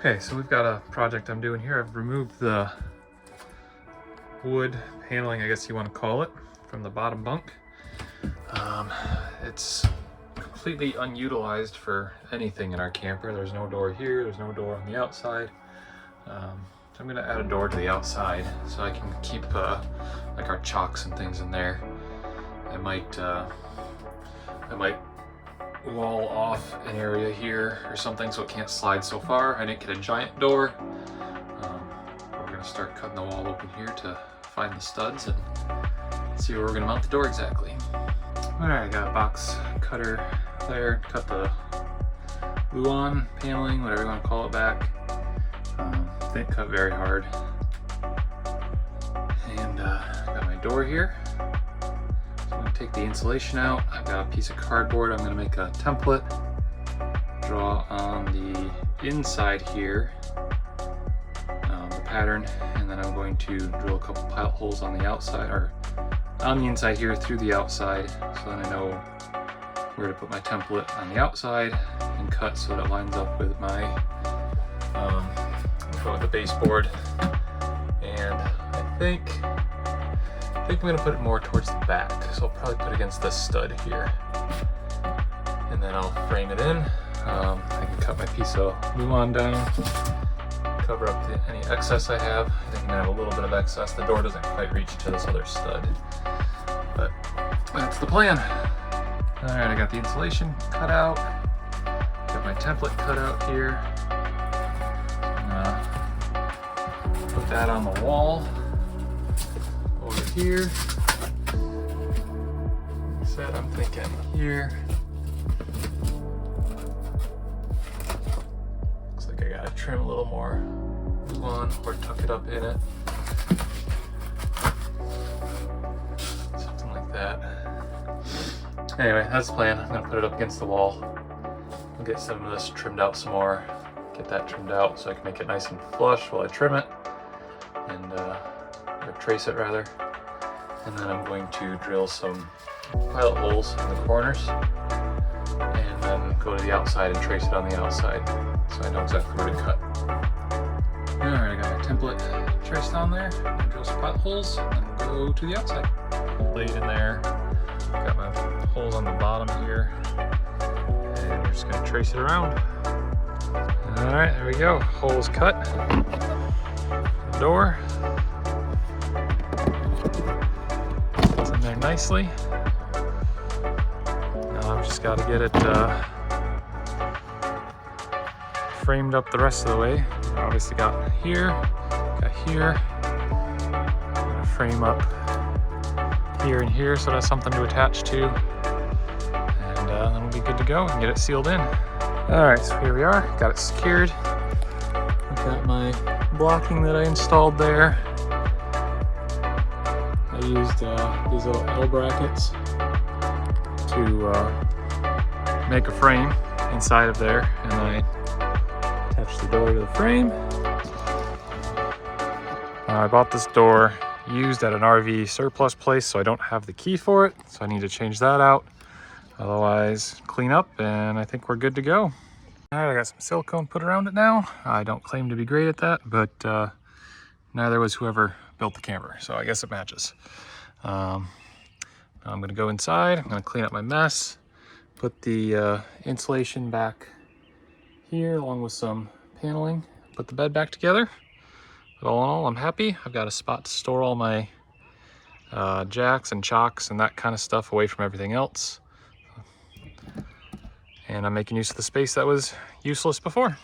Okay, so we've got a project I'm doing here. I've removed the wood paneling, I guess you want to call it, from the bottom bunk. It's completely unutilized for anything in our camper. There's no door here, there's no door on the outside. So I'm going to add a door to the outside so I can keep like our chocks and things in there. I might wall off an area here or something so it can't slide so far. I didn't get a giant door. We're going to start cutting the wall open here to find the studs and see where we're going to mount the door exactly. Alright, I got a box cutter there, cut the Luan paneling, whatever you want to call it, back. Didn't cut very hard. And got my door here. So I'm going to take the insulation out. I've got a piece of cardboard. I'm going to make a template. Draw on the inside here the pattern, and then I'm going to drill a couple pilot holes on the outside, or on the inside here through the outside, so then I know where to put my template on the outside and cut so that it lines up with my with the baseboard. And I think I'm going to put it more towards the back, so I'll probably put it against this stud here, and then I'll frame it in. I can cut my piece of Luan down, cover up any excess I have. I think I'm going to have a little bit of excess. The door doesn't quite reach to this other stud, but that's the plan. Alright, I got the insulation cut out, got my template cut out here. Put that on the wall over here. Set, I'm thinking here. Looks like I gotta trim a little more Luan or tuck it up in it. Something like that. Anyway, that's the plan. I'm gonna put it up against the wall. I'll get some of this trimmed out some more. Get that trimmed out so I can make it nice and flush while I trim it, and or trace it rather. And then I'm going to drill some pilot holes in the corners, and then go to the outside and trace it on the outside so I know exactly where to cut. Alright, I got my template traced on there. I'll drill some pilot holes and then go to the outside. Laid in there. Got my holes on the bottom here, and we're just going to trace it around. Alright, there we go. Holes cut. Door. It's in there nicely. Now I've just got to get it framed up the rest of the way. Obviously got here, got here. I'm going to frame up here and here so that's something to attach to. And then we'll be good to go and get it sealed in. Alright, so here we are, got it secured. I've got my blocking that I installed there. I used these little L brackets to make a frame inside of there, and I attached the door to the frame. I bought this door used at an RV surplus place, so I don't have the key for it, so I need to change that out. Otherwise, clean up, and I think we're good to go. Alright, I got some silicone put around it now. I don't claim to be great at that, but neither was whoever built the camper, so I guess it matches. I'm going to go inside. I'm going to clean up my mess, put the insulation back here along with some paneling, put the bed back together. But all in all, I'm happy. I've got a spot to store all my jacks and chocks and that kind of stuff away from everything else. And I'm making use of the space that was useless before.